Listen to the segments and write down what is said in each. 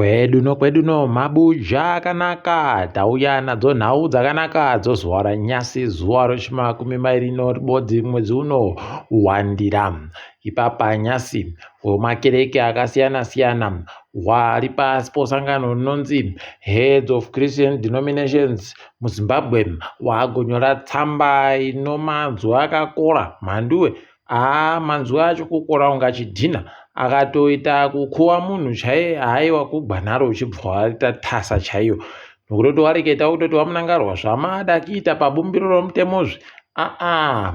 Kwedu no mabuja akanaka, tauya nadzo nhau dzakanaka dzozuva ranyasi, zuva rechimakumi mairi noribodzi mwedzi uno wandira. Ipapa nyasi wemakereke akasiyana siyana wari pasi posangano rinonzi Heads of Christian Denominations muZimbabwe waagonyora tsamba ino manzwi akakora mhanduwe. Manzwi acho kukora unga chidhina, akatoita kukuwa munhu chaiye, haiwa kugwanaro uchibva waita tasa chaiyo, nokutoti wareketa kutoti wamunangarwa zvamada kuita pabumbiro romutemozvi,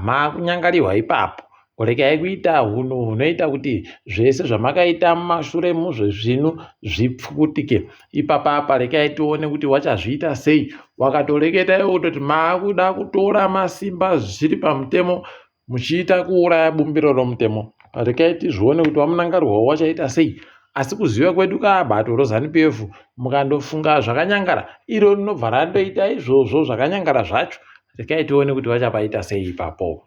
makunyangariwa ipapo. Kuregai kuita hunhu hunoita kuti zvese zvamakaita mumashure muzvezvino zvipfukutike. Ipapapa regai tione kuti wachazviita sei. Wakatoreketa iwo kutoti maakuda kutora masimba zviri pamutemo muchiita kuuraya bumbiro romutemo. Regai tizvione kuti wamunangarwa wachaita sei. Asi kuziva kwedu kabato roZANU-PF mukandofunga zvakanyangara, iro rinobva randoita izvozvo zvakanyangara zvacho. Regai tione kuti vachapaita sei ipapo.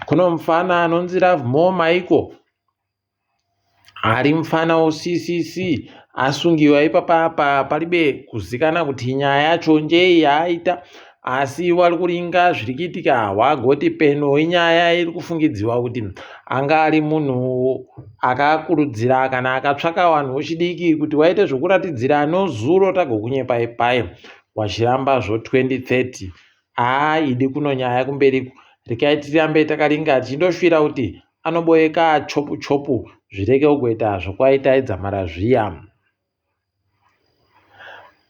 Kuno mufana anonzi Ravmo Maiko, ari mufana weCCC asungiwa ipapapa paribe kuzikana kuti nyaya yacho njei yaaita, asi wari kuringa zviri kuitika. Wagoti peno inyaya iri kufungidziwa kuti anga ari munhu akakurudzira kana akatsvaka vanhu vechidiki kuti waite zvokuratidzira nozuro tagokunyepai pai wachiramba zvo 2030. Idi kuno nyaya kumberiko. Regai tirambe takaringa tichindosvira kuti anoboeka chopu chopu zvireke kugoita zvokwaita idzamara zviya.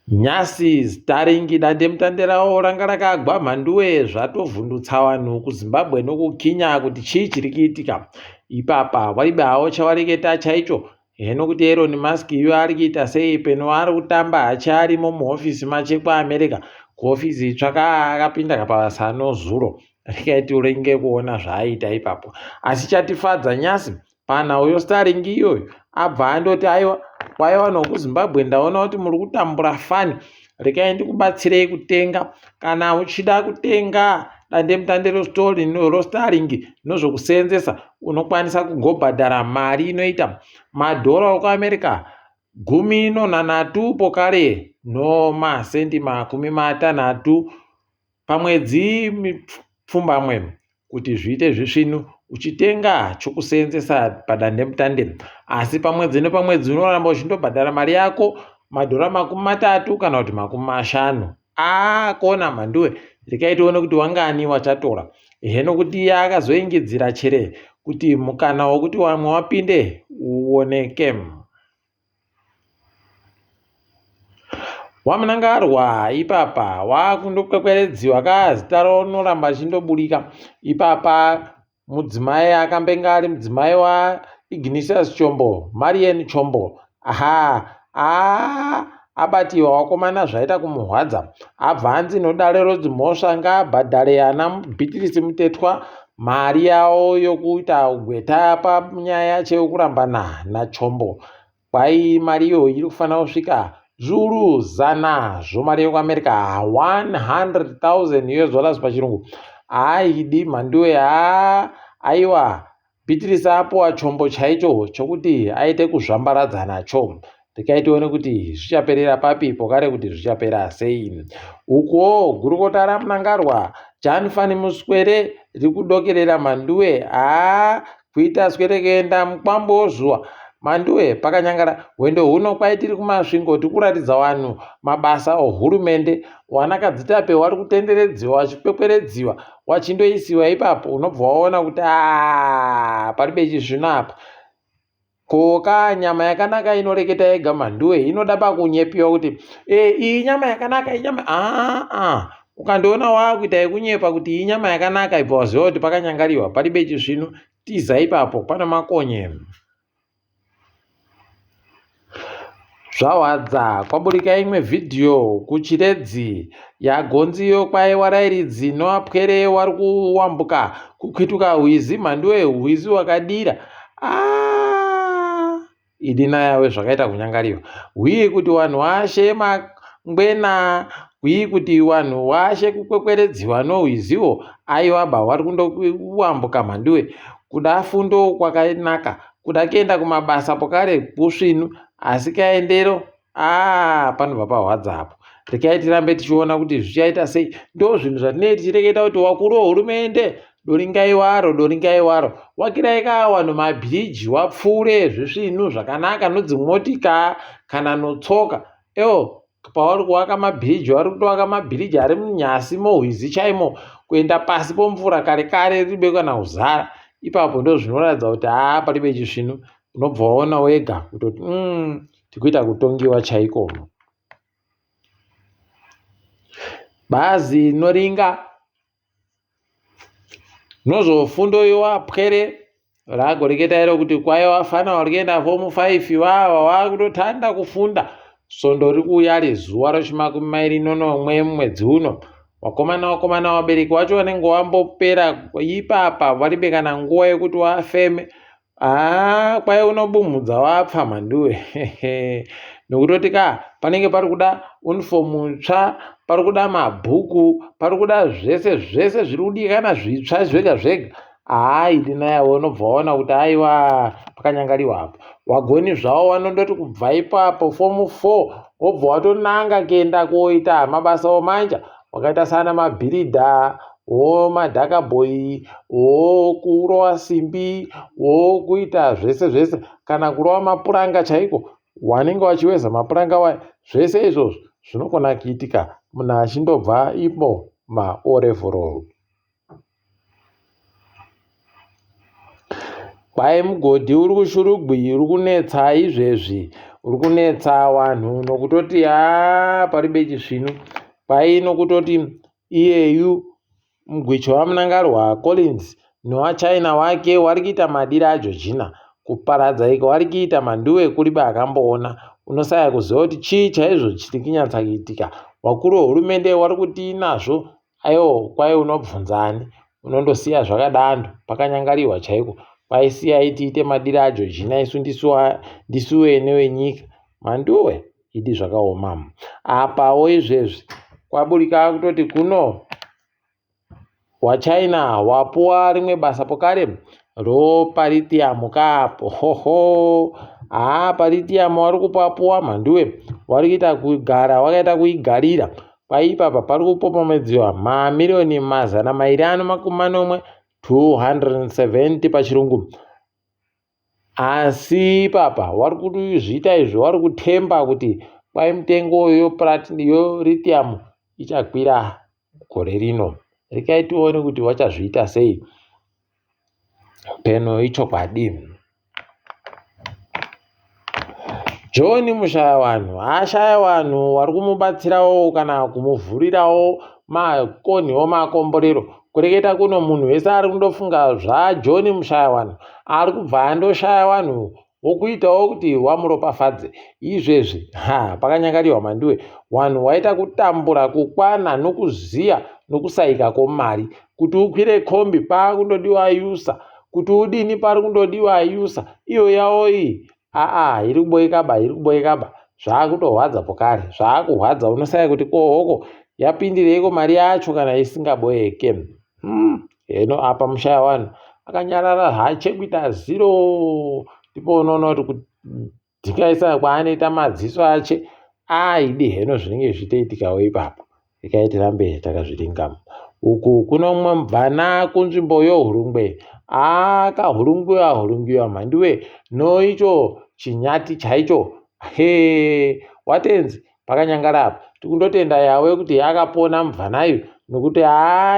Nyasi staringi dandemutande rawo ranga rakagwa mhanduwe, zvatovhundutsa vanhu kuZimbabwe nokukinya kuti chii chiri kuitika. Ipapa waribe hawo chawareketa chaicho, heno kuti Elon Musk iyo ari kuita sei peno ari kutamba hachiarimo muhofisi mache kuAmerica, kuhofisi tsvaka akapinda kapabasa nozuro. Regai tiurenge kuona zvaaita ipapo. Asi chatifadza nyasi pana uyo staringi iyoyo abva andoti aiwa waiwa nokuZimbabwe ndaona kuti muri kutambura fani, regai ndikubatsirei kutenga. Kana uchida kutenga dandemutande roStarlink nozvokuseenzesa, unokwanisa kugobhadhara mari inoita madhora okuAmerica 13 pokare nomasendi 60 pamwedzi pfumbamwe kuti zviite zvisvinu uchitenga chokuseenzesa padandemutande. Asi pamwedzi nepamwedzi unoramba uchindobhadhara mari yako madhora 30 kana kuti 50. Kona mhanduwe. Regai tione kuti wangani wachatora. Heno kuti akazoingidzira chere kuti mukana wokuti wamwe wapinde uoneke. Wamunangarwa ipapa wakundokwekweredziwa zita rawo rinoramba richindoburika. Ipapa mudzimai akambenga ari mudzimai waIgnatius Chombo, Marian Chombo, abatiwa wakomana zvaita kumuhwadza, abva anzi nodare rodzimhosva ngaabhadhare ana Beatrice Mutetwa mari yawo yokuita ugweta panyaya chekurambana naChombo. Kwai mari iyo iri kufanira kusvika zviuru 100 zvomari yekuAmerica, $100,000 pachirungu. Idi mhanduwe. Aiwa Beatrice apowa Chombo chaicho chokuti aite kuzvambaradza nacho. Regai tione kuti zvichaperera papi pokare kuti zvichapera sei. Uko gurukota ramunangarwa Jan-Van Muswere riri kudokerera mhanduwe. Kuita swere kuenda mukwambo wozuva mhanduwe pakanyangara. Hwendo huno kwai tiri kumasvingo tiri kuratidza vanhu mabasa ohurumende. Wanakadzitape wari kutenderedziwa wachikwekweredziwa wachindoisiwa ipapo. Unobva waona kuti paribe chizvino apa. Koka nyama yakanaka inoreketa yega mhanduwe, inoda pakunyepiwa kuti iyi nyama yakanaka, iyi nyama ukandoona waakuita yekunyepa kuti iyi nyama yakanaka, ibva waziva kuti pakanyangariwa paribe chizvino. Tiza ipapo pana makonye. Zvahwadza kwaburika imwe vhidhiyo kuChiredzi yagonziyo kwai warairidzi noapwere wari kuwambuka kukwituka hwizi mhanduwe, hwizi wakadira. Idina yawe zvakaita kunyangariwa. Hwii kuti vanhu vashe mangwena, hwii kuti vanhu vashe kukwekweredziwa nohwiziwo. Aiwaba wari kundokuwambuka mhanduwe. Kuda fundo kwakanaka, kuda kuenda kumabasa pokare kusvinu. asi kaendero panobva pahwadzapo. Rekai tirambe tichiona kuti zvichaita sei. Ndo zvinhu zvatinenge tichireketa kuti vakuru vehurumende doringai waro wakirai vanhu mabhiriji wapfuure zvisvinhu zvakanaka nodzimotika kana notsoka. Pavari kuvaka mabhiriji vari kutovaka mabhiriji ari munyasi mohwizi chaimo kuenda pasi pomvura kare kare ribe kana kuzara. Ipapo ndo zvinoratidza kuti paribe chisvinu. Unobva waona wega kutoti tikuita kutongiwa chaiko. Bhazi noringa nozofundo yowapwere ragoreketa iro kuti kwaiva fana varienda fomu 5 vava vakutotanda kufunda. Svondo riri kuuya rezuva re20 mwedzi uno. Vakomana vabereki vacho vanenge vambopera ipapa varibe kana nguva yekuti wafeme. Kwai unobumhudza wapfa manduwe. Nokutoti panenge pari kuda unifomu ntsva, pari kuda mabhuku, pari kuda zvese zviri kudikana zvitsva zvega zvega. Ini nayawo unobva waona kuti aiwa pakanyangariwa apo. Wagoni zvavo vanondoti kubva ipapo fomu 4 wobva watonanga kuenda koita mabasa omanja wakaita sana mabhiridha, madhakabhoyi, kurova simbi, kuita zvese kana kurova mapuranga chaiko. Wanenge wachiweza mapuranga waya. Zvese izvozvo zvinogona kuitika munhu achindobva ipo maorevorol. Kwai mugodhi uri kushurugwi, uri kunetsa izvezvi, uri kunetsa vanhu nokutoti paribe chisvinu. Kwai nokutoti iyeyu mugwicho wamunangarwa Collins newachina wake vari kuita madiri aJorgina kuparadza iko vari kuita manduwe kuribe akamboona. Unosaya kuziva kuti chii chaizvo chiri kunyatsa kuitika. Vakuru vehurumende vari kuti nazvo. Kwai unobvunzani? Unondosiya zvakadando pakanyangariwa chaiko. Kwai siyai tiite madiri aJorgina isu ndisuwe newenyika. Manduwe idi zvakaoma. Apawo izvezvi kwaburika kutoti kuno wachina wapuwa rimwe basa pokare roparitiamu kapo. Paritiamu vari kupapuwa manduwe vari kuita kugara wakaita kuigarira. Paipapa pari kupopomedziwa mamiliyoni 240 270 pachirungu. Asi ipapa vari kuzviita izvo vari kutemba kuti kwai mitengo yoritiamu ichakwira gore rino. Rekai tione kuti vachazviita sei. Peno ichokwadi. John Mushayavanhu ashaya vanhu vari kumubatsirawo kana kumuvhurirawo makonhi makomborero. Kureketa kuno munhu wese ari kundofunga zvaJohn Mushayavanhu ari kubva andoshaya vanhu wokuitawo kuti wamuropafadze. Izvezvi pakanyangariwa manduwe. Vanhu waita kutambura kukwana nokuziya nokusaika kwomari. Kuti ukwire kombi pakundodiwa yusa, kuti udini pari kundodiwa yusa. Iyo yawo iyi iri kuboekaba. Zvakutorwadza pokare. Zvakuhwadza unosaya kuti kohoko yapindireiko mari yacho kana isingaboeke. Heno apa Mushayavanhu akanyarara hachekuita zero. Ndipo unoona kuti ndikaisa kwaanoita madziso ache aidi heno zvinenge zvichiitikawo ipapo. Rekai tirambe takazviringama. Uku kuno mumwe mubvana kunzvimbo yoHurungwe akahurungiwa manduwe noicho chinyati chaicho. Watenzi pakanyangara apa. Tikundotenda yawe kuti akapona mubvanayo nokuti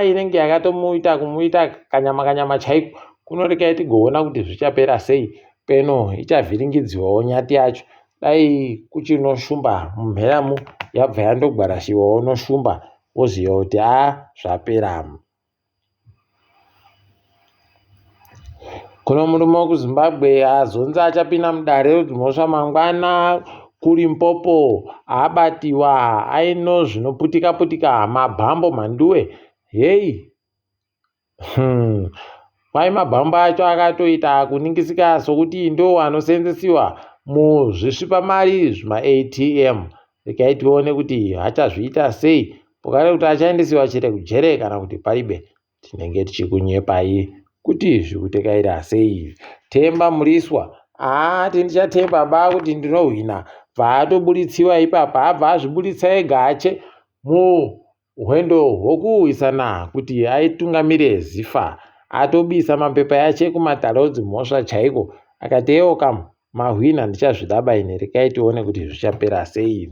inenge yakatomuita kanyama chaiko. Kunorekai tigoona kuti zvichapera sei. Peno ichavhiringidziwawo nyati yacho. Dai kuchinoshumba mumheramu yabva yandogwarashiwawo noshumba woziva kuti zvapera. Kuno murume wekuZimbabwe azonzi achapinda mudare mhosva mangwana kuLimpopo abatiwa aino zvinoputika mabhambo manduwe. Kwai mabhambo acho akatoita kuningisika sokuti ndo anosenzesiwa muzvisvipamari zvima-ATM. Rekai tione kuti achazviita sei. Pokare kuti achaendesiwa chete kujere kana kuti paribe. Tinenge tichikunyepai kuti zvikutekaira sei. Temba Muriswa Tindichatemba baba kuti ndinohwina, vaatobuditsiwa ipapa abva azvibuditsa ega ache muhwendo hwokuhwisana kuti aitungamire zifa. Atobisa mapepa yache kumataraudzi mhosva chaiko, akati ewo mahwina ndichazvidaba ine, rekai tione kuti zvichapera sei.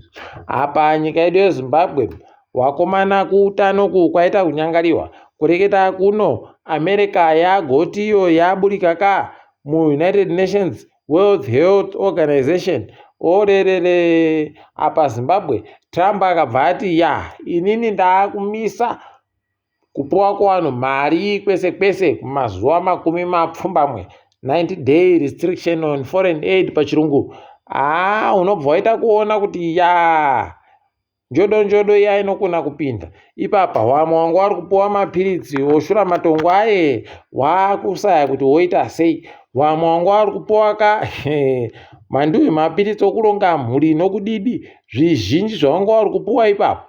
Apa nyika yedu yeZimbabwe wakomana kuutanoku kwaita kunyangariwa kureketa kuno America yagoti iyo yaburika muUnited Nations World Health Organization. Orerere apa Zimbabwe Trump akabva ati inini ndaakumisa kupuwa kuvanhu mari kwese kwese kumazuva 20, 90-day restriction on foreign aid pachirungu. Unobva waita kuona kuti njodo iya inokona kupinda. Ipapa wamwe wangu wari kupuwa mapiritsi oshura matongo aye wakusaya kuti woita sei. Wamwe wangu wari kupuwa manduwi mapiritsi okuronga mhuri nokudidi zvizhinji zvawanga wari kupuwa ipapo.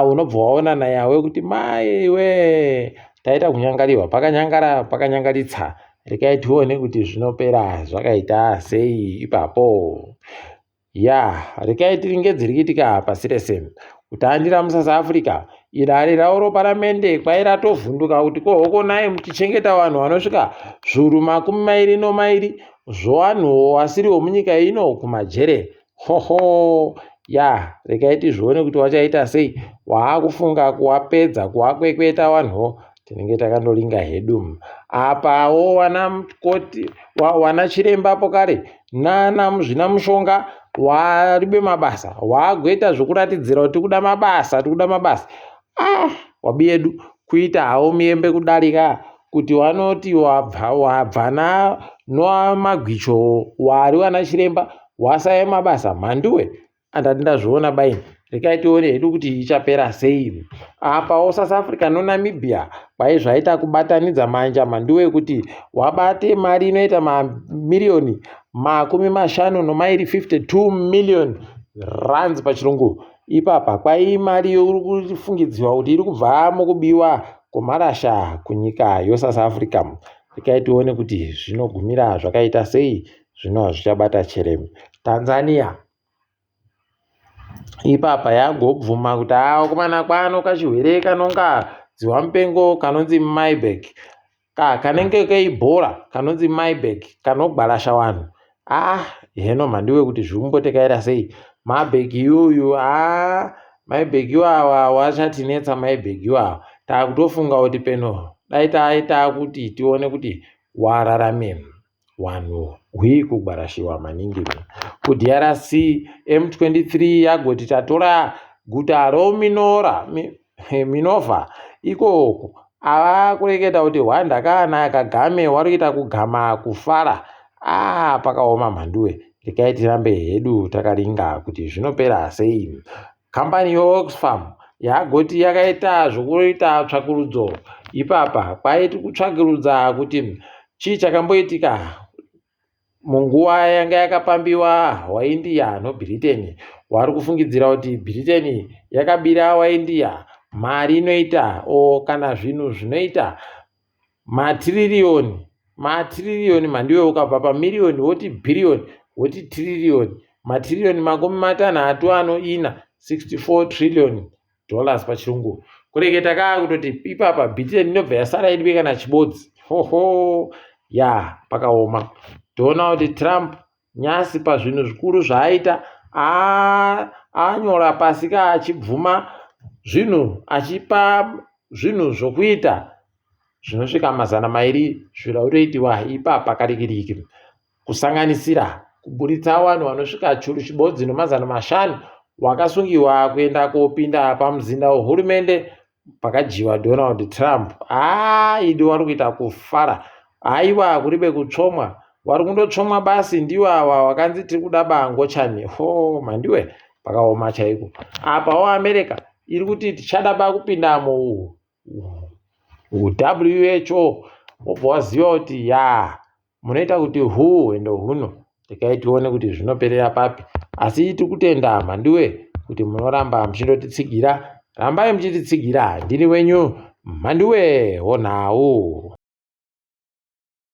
Unobva waona nayawe kuti maiwe taita kunyangariwa, pakanyangaritsa. Rekai tione kuti zvinopera zvakaita sei ipapo. Rekai tiringedze rikitika pasi rese. Kutandira muSouth Africa, idare rauro paramende kwairatovhunduka kuti kohokonai muchichengeta vanhu vanosvika zviuru 20 zvowanhu wasiriwo munyika ino kumajere. Rekai tizvione kuti wachaita sei. Waakufunga kuwapedza, kuwakwekweta vanhuwo, tinenge takandolinga hedu. Apawo wana chirembapo kare nana muzvina mushonga waribe mabasa, waagoita zvokuratidzira kuti tikuda mabasa. Wabiyedu kuita hawo miyembe kudarika kuti wanoti wabva nomagwicho wari wana chiremba wasaya mabasa mhanduwe. Andati ndazviona baini. Rekai tione hedu kuti ichapera sei. Apawo South Africa noNamibia zvaita kubatanidza manja mhanduwe kuti wabate mari inoita mamiliyoni 52 million rands pachirungu. Ipapa mari iri kufungidziwa kuti iri kubva mukubiwa kwemarasha kunyika yeSouth Africa. Rekai tione kuti zvinogumira zvakaita sei, zvino zvichabata cheremi. Tanzania ipapa yagobvuma kuti wakomana kwano kachihwere kanonga dzihwamupengo kanonzi Marburg, kanenge keibhora kanonzi Marburg kanogbarasha vanhu. Heno mhandiwe kuti zvimumbotekaira sei. Marburg iyoyo Marburg iwawa wachatinetsa. Marburg iwawa takutofunga kuti peno dai taita kuti tione kuti wararame wanhu kugbarashiwa maningi. KuDRC M23 yagoti tatora guta Minova ikoko avakureketa kuti hwandakana Kagame wari kuita kugama kufara. Pakaoma mhanduwe. Rekai tirambe hedu takaringa kuti zvinopera sei. Kambani yeOxfam yagoti yakaita zvokuita tsvakurudzo. Ipapa kwaiti kutsvagurudza kuti chii chakamboitika munguva yanga yakapambiwa waIndia noBritain. Wari kufungidzira kuti Britain yakabira waIndia mari inoita kana zvinhu zvinoita matiririoni mhandiwe. Ukabva pamiliyoni woti bhiriyoni woti tiririyoni. Matiririoni 64 trillion dollars pachirungu. Kureketa kutoti ipapa Britain inobva yasara iribe kana chibodzi. Pakaoma. Toona kuti Trump nyasi pazvinhu zvikuru zvaaita anyora pasi achibvuma zvinhu, achipa zvinhu zvokuita zvinosvika 200 zvirakutoitiwa ipapa karikiriki, kusanganisira kuburitsa vanhu vanosvika churu chibodzi no500 wakasungiwa kuenda kopinda pamuzinda wehurumende pakajiwa Donald Trump. Idi wari kuita kufara. Haiwa kuribe kutsvomwa, wari kundotsvomwa basi ndiwo awa wakanzi tiri kuda bangochani. Mhandiwe pakaoma chaiko. Apawo America iri kuti tichada kupinda WHO. Wobva waziva kuti munoita kuti hwendo huno. Rekai tione kuti zvinoperera papi. Asi tiri kutenda mhandiwe kuti munoramba muchindotitsigira. Rambai muchititsigira. Ndini wenyu mhandiwe Honau.